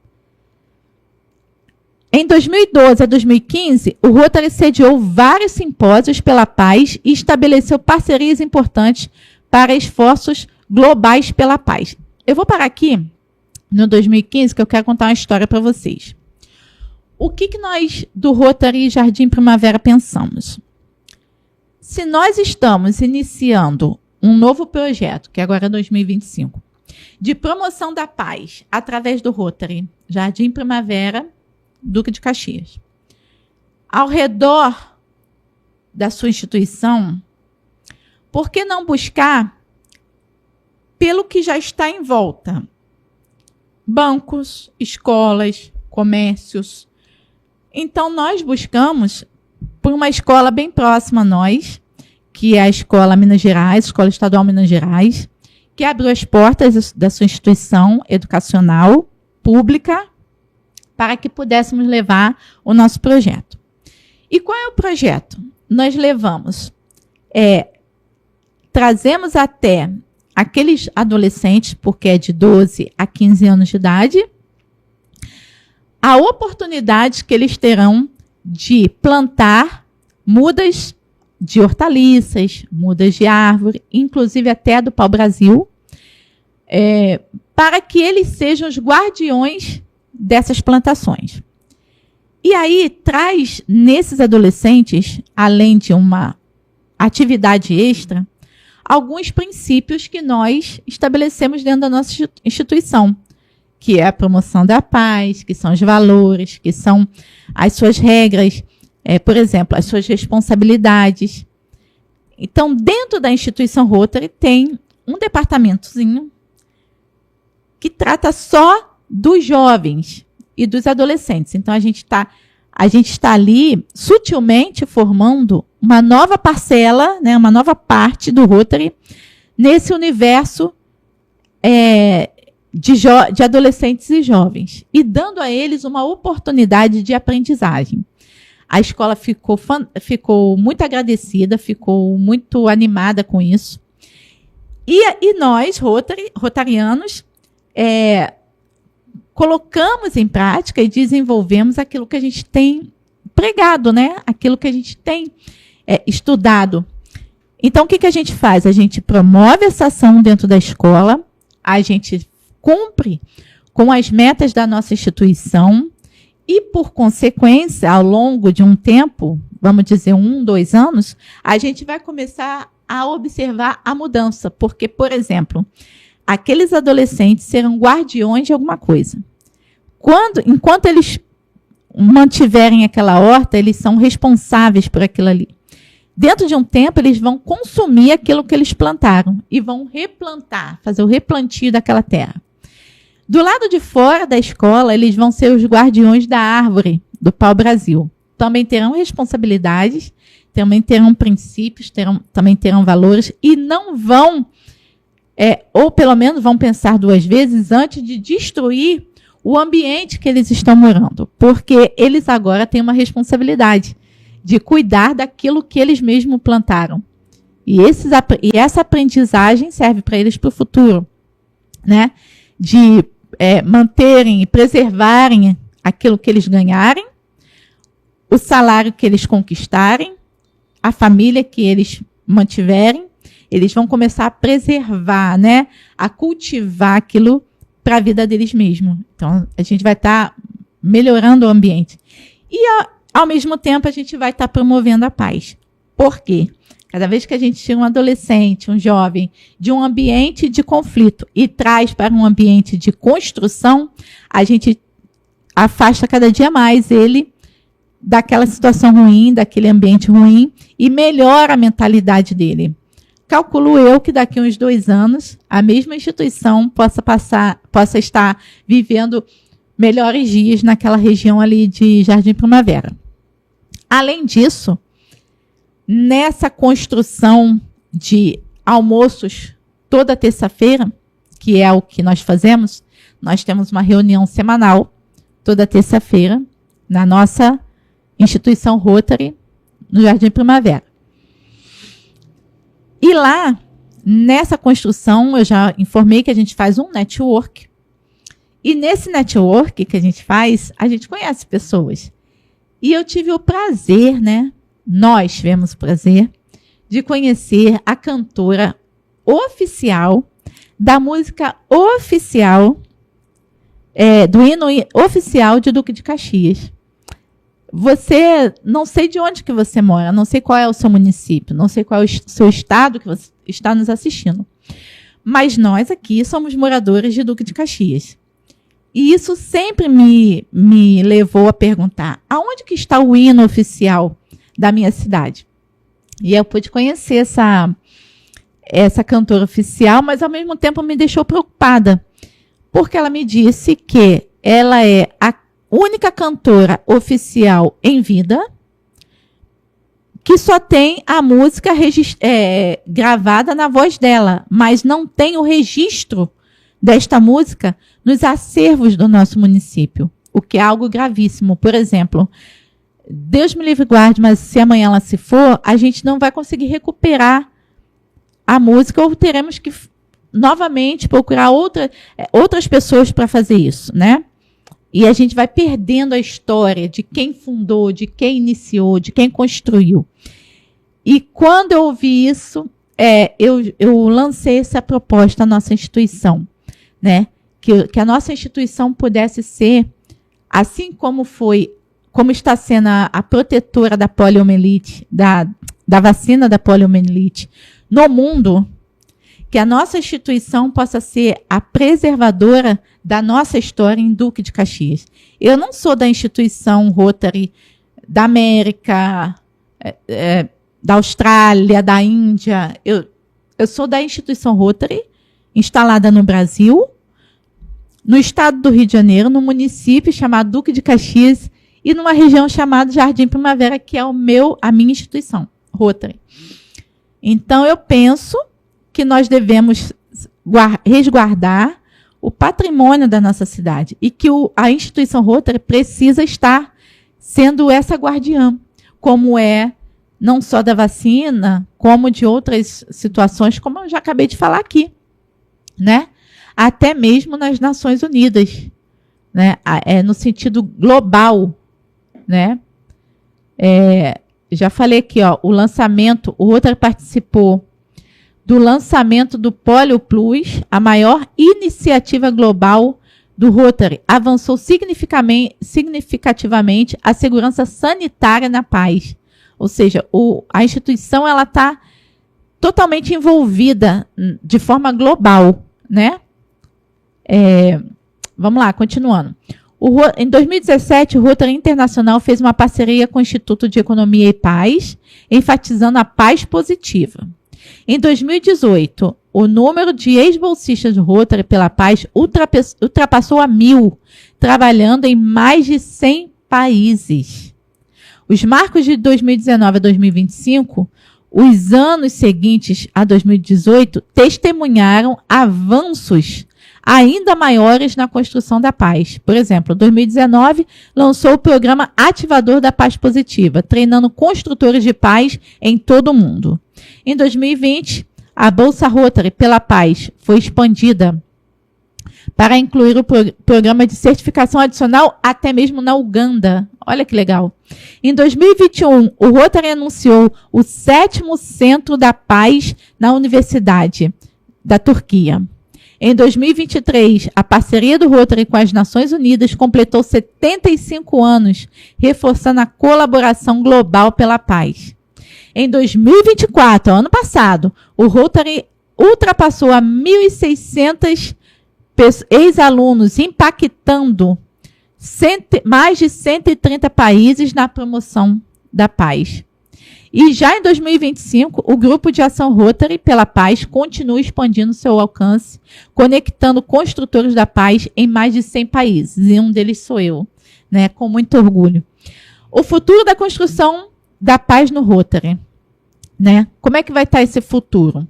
Em 2012 a 2015, o Rotary sediou vários simpósios pela paz e estabeleceu parcerias importantes para esforços globais pela paz. Eu vou parar aqui no 2015, que eu quero contar uma história para vocês. O que nós do Rotary Jardim Primavera pensamos? Se nós estamos iniciando um novo projeto, que agora é 2025, de promoção da paz através do Rotary Jardim Primavera, Duque de Caxias, ao redor da sua instituição, por que não buscar pelo que já está em volta? Bancos, escolas, comércios. Então, nós buscamos por uma escola bem próxima a nós, que é a Escola Minas Gerais, Escola Estadual Minas Gerais, que abriu as portas da sua instituição educacional pública para que pudéssemos levar o nosso projeto. E qual é o projeto? Nós levamos, trazemos até aqueles adolescentes, porque é de 12 a 15 anos de idade, a oportunidade que eles terão de plantar mudas de hortaliças, mudas de árvore, inclusive até do pau-brasil, para que eles sejam os guardiões dessas plantações. E aí traz nesses adolescentes, além de uma atividade extra, alguns princípios que nós estabelecemos dentro da nossa instituição, que é a promoção da paz, que são os valores, que são as suas regras, por exemplo, as suas responsabilidades. Então, dentro da instituição Rotary tem um departamentozinho que trata só dos jovens e dos adolescentes. Então, a gente está ali sutilmente formando uma nova parcela, né, uma nova parte do Rotary nesse universo de adolescentes e jovens, e dando a eles uma oportunidade de aprendizagem. A escola ficou muito agradecida, ficou muito animada com isso. E nós, rotarianos, colocamos em prática e desenvolvemos aquilo que a gente tem pregado, né? Aquilo que a gente tem estudado. Então, o que a gente faz? A gente promove essa ação dentro da escola, a gente cumpre com as metas da nossa instituição e, por consequência, ao longo de um tempo, vamos dizer 1, 2 anos, a gente vai começar a observar a mudança. Porque, por exemplo, aqueles adolescentes serão guardiões de alguma coisa. Enquanto eles mantiverem aquela horta, eles são responsáveis por aquilo ali. Dentro de um tempo, eles vão consumir aquilo que eles plantaram e vão replantar, fazer o replantio daquela terra. Do lado de fora da escola, eles vão ser os guardiões da árvore do pau-brasil. Também terão responsabilidades, também terão princípios, também terão valores e não vão, ou pelo menos vão pensar 2 vezes antes de destruir o ambiente que eles estão morando, porque eles agora têm uma responsabilidade de cuidar daquilo que eles mesmos plantaram. E essa aprendizagem serve para eles para o futuro, né? De manterem e preservarem aquilo que eles ganharem, o salário que eles conquistarem, a família que eles mantiverem, eles vão começar a preservar, né? A cultivar aquilo para a vida deles mesmos. Então, a gente vai estar melhorando o ambiente. E, ao mesmo tempo, a gente vai estar promovendo a paz. Por quê? Cada vez que a gente tira um adolescente, um jovem, de um ambiente de conflito e traz para um ambiente de construção, a gente afasta cada dia mais ele daquela situação ruim, daquele ambiente ruim, e melhora a mentalidade dele. Calculo eu que daqui a uns 2 anos, a mesma instituição possa estar vivendo melhores dias naquela região ali de Jardim Primavera. Além disso, nessa construção de almoços toda terça-feira, que é o que nós fazemos, nós temos uma reunião semanal, toda terça-feira, na nossa instituição Rotary, no Jardim Primavera. E lá, nessa construção, eu já informei que a gente faz um network. E nesse network que a gente faz, a gente conhece pessoas. E eu tive o prazer, né? Nós tivemos o prazer de conhecer a cantora oficial da música oficial, do hino oficial de Duque de Caxias. Você, não sei de onde que você mora, não sei qual é o seu município, não sei qual é o seu estado que você está nos assistindo. Mas nós aqui somos moradores de Duque de Caxias. E isso sempre me levou a perguntar, aonde que está o hino oficial da minha cidade? E eu pude conhecer essa cantora oficial, mas ao mesmo tempo me deixou preocupada, porque ela me disse que ela é a única cantora oficial em vida que só tem a música gravada na voz dela, mas não tem o registro desta música nos acervos do nosso município, o que é algo gravíssimo. Por exemplo, Deus me livre e guarde, mas se amanhã ela se for, a gente não vai conseguir recuperar a música ou teremos que novamente procurar outras pessoas para fazer isso, né? E a gente vai perdendo a história de quem fundou, de quem iniciou, de quem construiu. E quando eu ouvi isso, eu lancei essa proposta à nossa instituição, né? Que a nossa instituição pudesse ser, assim como está sendo a protetora da poliomielite, da vacina da poliomielite no mundo, que a nossa instituição possa ser a preservadora da nossa história em Duque de Caxias. Eu não sou da instituição Rotary da América, da Austrália, da Índia. Eu sou da instituição Rotary, instalada no Brasil, no estado do Rio de Janeiro, no município chamado Duque de Caxias e numa região chamada Jardim Primavera, que é a minha instituição, Rotary. Então, eu penso que nós devemos resguardar o patrimônio da nossa cidade e que a instituição Rotary precisa estar sendo essa guardiã, como é não só da vacina, como de outras situações, como eu já acabei de falar aqui, né? Até mesmo nas Nações Unidas, né? No sentido global, né? Já falei aqui, ó, o Rotary participou do lançamento do Polio Plus, a maior iniciativa global do Rotary, avançou significativamente a segurança sanitária na paz. Ou seja, a instituição ela está totalmente envolvida de forma global, né? Vamos lá, continuando. Em 2017, o Rotary Internacional fez uma parceria com o Instituto de Economia e Paz, enfatizando a paz positiva. Em 2018, o número de ex-bolsistas do Rotary pela Paz ultrapassou a 1.000, trabalhando em mais de 100 países. Os marcos de 2019 a 2025, os anos seguintes a 2018, testemunharam avanços ainda maiores na construção da paz. Por exemplo, 2019 lançou o programa Ativador da Paz Positiva, treinando construtores de paz em todo o mundo. Em 2020, a Bolsa Rotary pela Paz foi expandida para incluir o programa de certificação adicional até mesmo na Uganda. Olha que legal. Em 2021, o Rotary anunciou o 7º Centro da Paz na Universidade da Turquia. Em 2023, a parceria do Rotary com as Nações Unidas completou 75 anos, reforçando a colaboração global pela paz. Em 2024, ano passado, o Rotary ultrapassou a 1.600 ex-alunos, impactando mais de 130 países na promoção da paz. E já em 2025, o Grupo de Ação Rotary pela Paz continua expandindo seu alcance, conectando construtores da paz em mais de 100 países. E um deles sou eu, né, com muito orgulho. O futuro da construção da paz no Rotary. Né? Como é que vai estar esse futuro?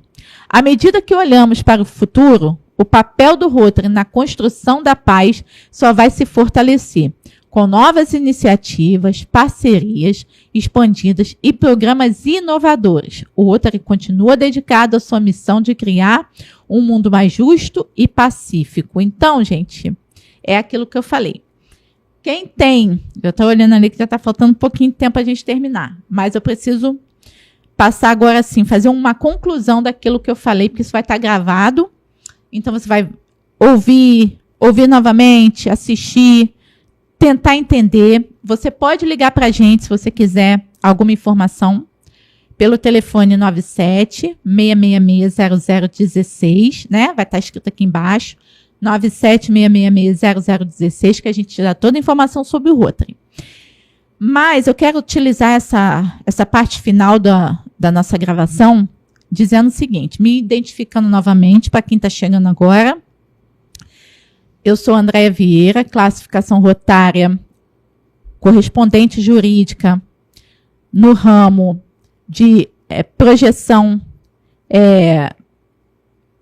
À medida que olhamos para o futuro, o papel do Rotary na construção da paz só vai se fortalecer, com novas iniciativas, parcerias expandidas e programas inovadores. O Rotary continua dedicado à sua missão de criar um mundo mais justo e pacífico. Então, gente, é aquilo que eu falei. Quem tem... Eu estou olhando ali que já está faltando um pouquinho de tempo para a gente terminar, mas eu preciso passar agora sim, fazer uma conclusão daquilo que eu falei, porque isso vai estar gravado. Então, você vai ouvir novamente, assistir, tentar entender. Você pode ligar para a gente, se você quiser alguma informação, pelo telefone 97-666-0016, né? Vai estar escrito aqui embaixo, 97-666-0016, que a gente te dá toda a informação sobre o Rotary. Mas eu quero utilizar essa parte final da nossa gravação, dizendo o seguinte, me identificando novamente, para quem está chegando agora. Eu sou Andréia Vieira, classificação rotária, correspondente jurídica no ramo de projeção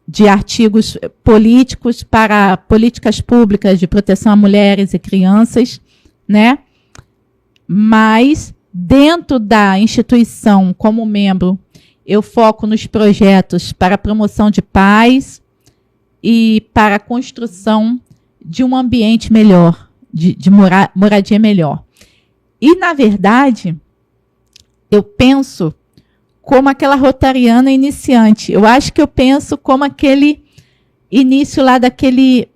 de artigos políticos para políticas públicas de proteção a mulheres e crianças, né? Mas, dentro da instituição, como membro, eu foco nos projetos para a promoção de paz e para a construção de um ambiente melhor, de moradia melhor. E, na verdade, eu penso como aquela rotariana iniciante. Eu acho que eu penso como aquele início lá daquele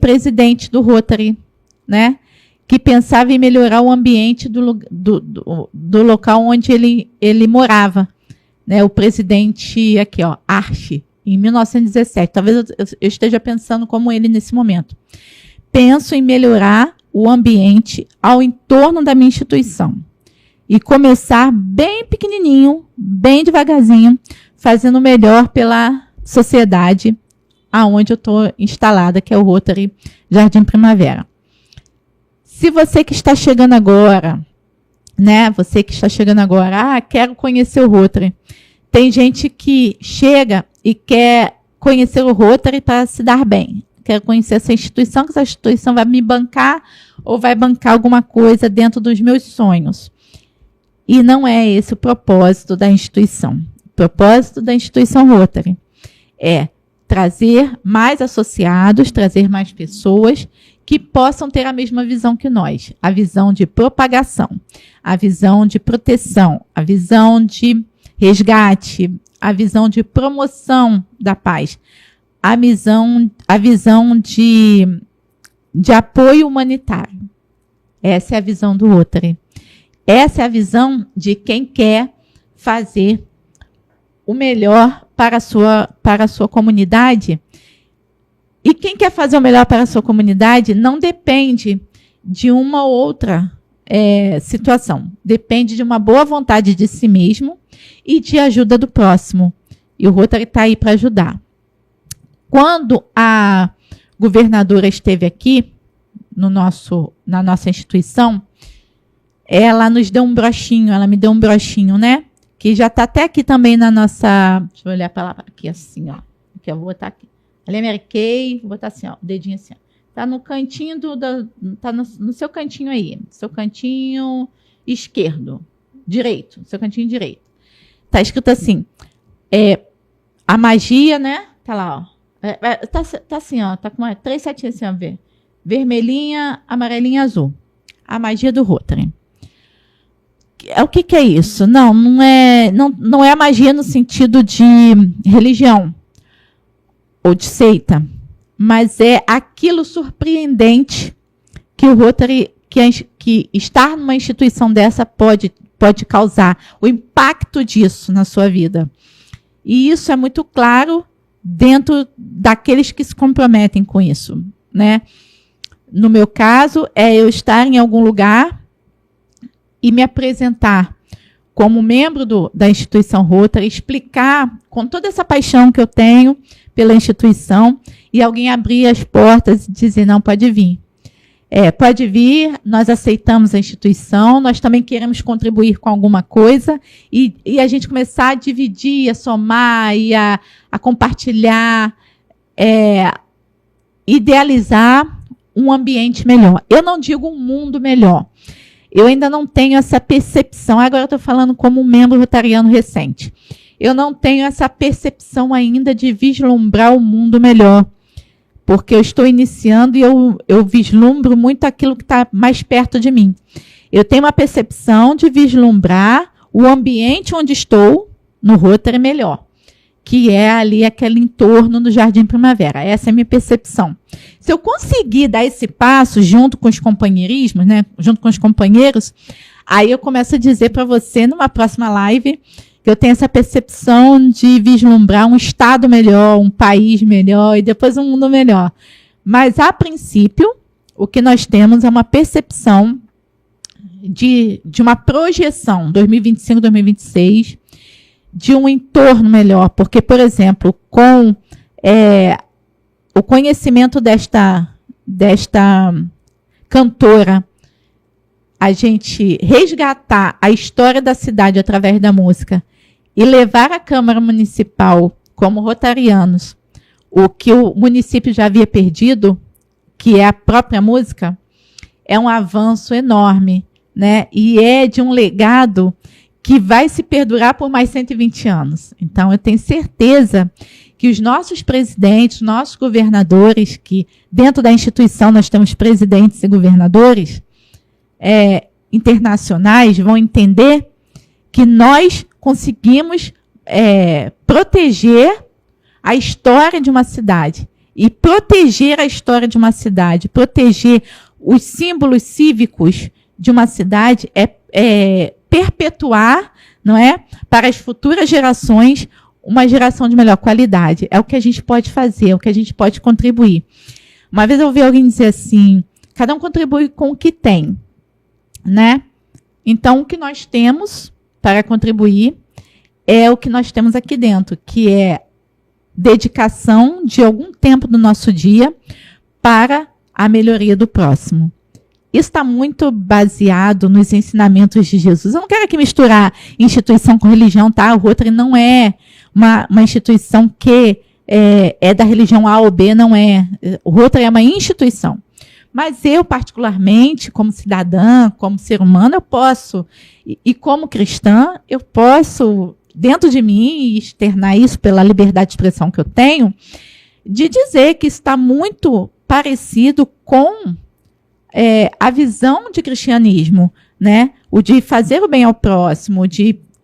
presidente do Rotary, né? Que pensava em melhorar o ambiente do local onde ele morava. Né? O presidente, aqui, ó, Arche, em 1917. Talvez eu esteja pensando como ele nesse momento. Penso em melhorar o ambiente ao entorno da minha instituição. E começar bem pequenininho, bem devagarzinho, fazendo o melhor pela sociedade aonde eu estou instalada, que é o Rotary Jardim Primavera. Se você que está chegando agora, né? Você que está chegando agora, quero conhecer o Rotary. Tem gente que chega e quer conhecer o Rotary para se dar bem. Quero conhecer essa instituição, que essa instituição vai me bancar ou vai bancar alguma coisa dentro dos meus sonhos. E não é esse o propósito da instituição. O propósito da instituição Rotary é trazer mais associados, trazer mais pessoas que possam ter a mesma visão que nós. A visão de propagação, a visão de proteção, a visão de resgate, a visão de promoção da paz, a visão de apoio humanitário. Essa é a visão do Rotary. Essa é a visão de quem quer fazer o melhor para a sua comunidade. E quem quer fazer o melhor para a sua comunidade não depende de uma ou outra situação. Depende de uma boa vontade de si mesmo e de ajuda do próximo. E o Rotary está aí para ajudar. Quando a governadora esteve aqui na nossa instituição, ela nos deu um broxinho, ela me deu um broxinho, né? Que já está até aqui também na nossa... Deixa eu olhar para lá, aqui assim, ó. Aqui, eu vou botar aqui. Ali é Mary Kay, vou botar assim, ó, o dedinho assim, ó. Tá no cantinho tá no seu cantinho aí, seu cantinho esquerdo, direito, seu cantinho direito. Tá escrito assim, a magia, né? Tá lá, ó. Tá assim, ó. Tá com 3 setinhas assim, ó. Vermelhinha, amarelinha, azul. A magia do Rotary. O que é isso? Não é a magia no sentido de religião ou de seita, mas é aquilo surpreendente que o Rotary, que estar numa instituição dessa pode causar, o impacto disso na sua vida. E isso é muito claro dentro daqueles que se comprometem com isso, né? No meu caso, é eu estar em algum lugar e me apresentar como membro da instituição Rotary, explicar com toda essa paixão que eu tenho pela instituição e alguém abrir as portas e dizer, não, pode vir. Pode vir, nós aceitamos a instituição, nós também queremos contribuir com alguma coisa e a gente começar a dividir, a somar e a compartilhar, idealizar um ambiente melhor. Eu não digo um mundo melhor. Eu ainda não tenho essa percepção, agora eu estou falando como um membro rotariano recente. Eu não tenho essa percepção ainda de vislumbrar o mundo melhor, porque eu estou iniciando e eu vislumbro muito aquilo que está mais perto de mim. Eu tenho uma percepção de vislumbrar o ambiente onde estou no Rotary melhor, que é ali aquele entorno do Jardim Primavera. Essa é a minha percepção. Se eu conseguir dar esse passo junto com os companheirismos, né, junto com os companheiros, aí eu começo a dizer para você, numa próxima live, que eu tenho essa percepção de vislumbrar um estado melhor, um país melhor e depois um mundo melhor. Mas, a princípio, o que nós temos é uma percepção de uma projeção 2025, 2026, de um entorno melhor. Porque, por exemplo, com o conhecimento desta cantora, a gente resgatar a história da cidade através da música e levar à Câmara Municipal, como rotarianos, o que o município já havia perdido, que é a própria música, é um avanço enorme, né? E é de um legado que vai se perdurar por mais 120 anos. Então, eu tenho certeza que os nossos presidentes, nossos governadores, que dentro da instituição nós temos presidentes e governadores internacionais, vão entender que nós conseguimos proteger a história de uma cidade. E proteger a história de uma cidade, proteger os símbolos cívicos de uma cidade é perpetuar, não é, para as futuras gerações uma geração de melhor qualidade. É o que a gente pode fazer, é o que a gente pode contribuir. Uma vez eu ouvi alguém dizer assim, cada um contribui com o que tem, né? Então, o que nós temos para contribuir é o que nós temos aqui dentro, que é dedicação de algum tempo do nosso dia para a melhoria do próximo. Isso está muito baseado nos ensinamentos de Jesus. Eu não quero aqui misturar instituição com religião, tá? O Rotary não é uma instituição que é da religião A ou B, não é. O Rotary é uma instituição. Mas eu, particularmente, como cidadã, como ser humano, eu posso, e como cristã, eu posso, dentro de mim, externar isso pela liberdade de expressão que eu tenho, de dizer que está muito parecido com a visão de cristianismo, né? O de fazer o bem ao próximo,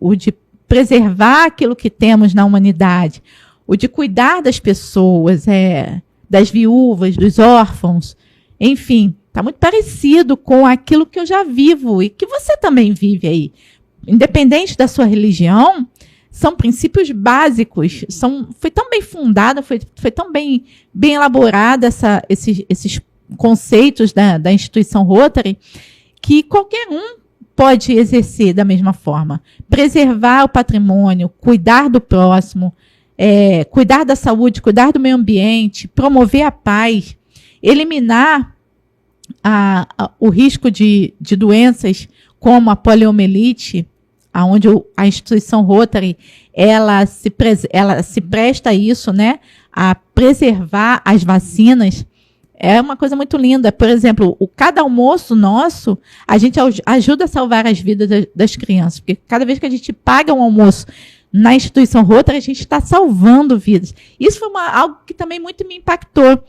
o de preservar aquilo que temos na humanidade, o de cuidar das pessoas, das viúvas, dos órfãos, enfim, está muito parecido com aquilo que eu já vivo e que você também vive aí. Independente da sua religião, são princípios básicos, foi tão bem fundada, foi tão bem elaborada esses conceitos da instituição Rotary, que qualquer um pode exercer da mesma forma. Preservar o patrimônio, cuidar do próximo, cuidar da saúde, cuidar do meio ambiente, promover a paz, eliminar o risco de doenças como a poliomielite, onde a instituição Rotary ela se presta a isso, né, a preservar as vacinas. É uma coisa muito linda. Por exemplo, cada almoço nosso, a gente ajuda a salvar as vidas das crianças. Porque cada vez que a gente paga um almoço na instituição Rotary, a gente está salvando vidas. Isso foi algo que também muito me impactou.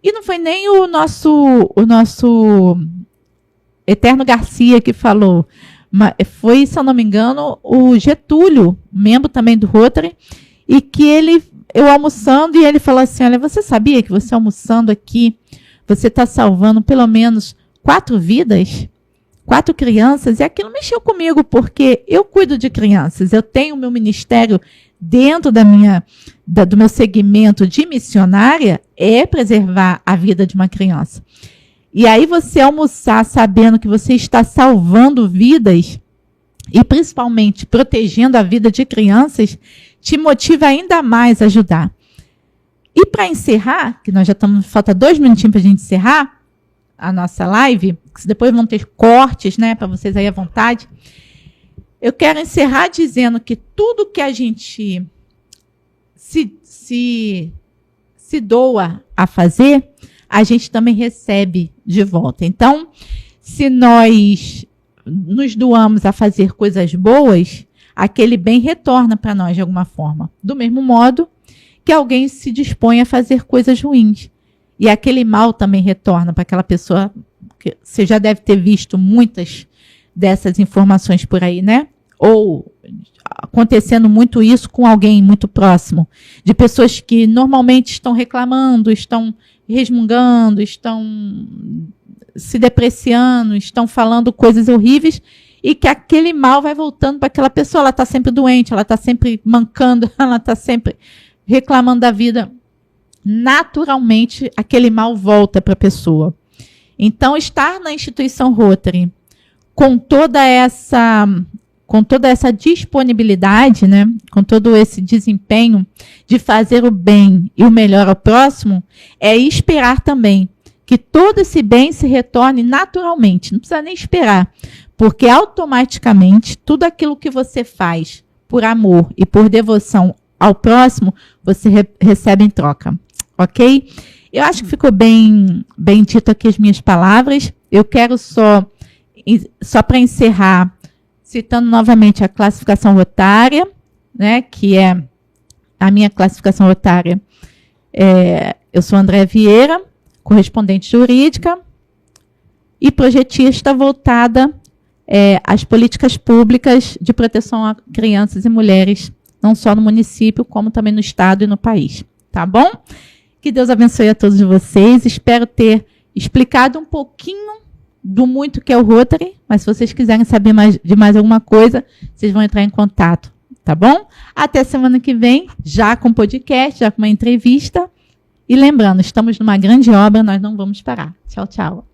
E não foi nem o nosso Eterno Garcia que falou, mas foi, se eu não me engano, o Getúlio, membro também do Rotary, e que eu almoçando, e ele falou assim, olha, você sabia que você almoçando aqui, você está salvando pelo menos 4 vidas? 4 crianças? E aquilo mexeu comigo, porque eu cuido de crianças, eu tenho o meu ministério dentro do meu segmento de missionária, é preservar a vida de uma criança. E aí você almoçar sabendo que você está salvando vidas, e principalmente protegendo a vida de crianças, te motiva ainda mais a ajudar. E para encerrar, que nós já estamos, falta 2 minutinhos para a gente encerrar a nossa live, que depois vão ter cortes, né, para vocês aí à vontade. Eu quero encerrar dizendo que tudo que a gente se doa a fazer, a gente também recebe de volta. Então, se nós nos doamos a fazer coisas boas, aquele bem retorna para nós de alguma forma. Do mesmo modo que alguém se dispõe a fazer coisas ruins. E aquele mal também retorna para aquela pessoa. Que você já deve ter visto muitas dessas informações por aí, né? Ou acontecendo muito isso com alguém muito próximo. De pessoas que normalmente estão reclamando, estão resmungando, estão se depreciando, estão falando coisas horríveis, e que aquele mal vai voltando para aquela pessoa. Ela está sempre doente, ela está sempre mancando, ela está sempre reclamando da vida. Naturalmente, aquele mal volta para a pessoa. Então, estar na instituição Rotary com toda essa disponibilidade, né, com todo esse desempenho de fazer o bem e o melhor ao próximo, é esperar também que todo esse bem se retorne naturalmente. Não precisa nem esperar, porque automaticamente tudo aquilo que você faz por amor e por devoção ao próximo, você recebe em troca. Ok? Eu acho que ficou bem dito aqui as minhas palavras. Eu quero só para encerrar, citando novamente a classificação rotária, né, que é a minha classificação rotária. Eu sou Andréa Vieira, correspondente jurídica e projetista voltada às políticas públicas de proteção a crianças e mulheres, não só no município, como também no estado e no país. Tá bom? Que Deus abençoe a todos vocês. Espero ter explicado um pouquinho do muito que é o Rotary, mas se vocês quiserem saber de mais alguma coisa, vocês vão entrar em contato, tá bom? Até semana que vem, já com podcast, já com uma entrevista. E lembrando, estamos numa grande obra, nós não vamos parar. Tchau, tchau.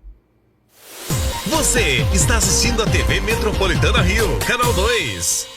Você está assistindo a TV Metropolitana Rio, Canal 2.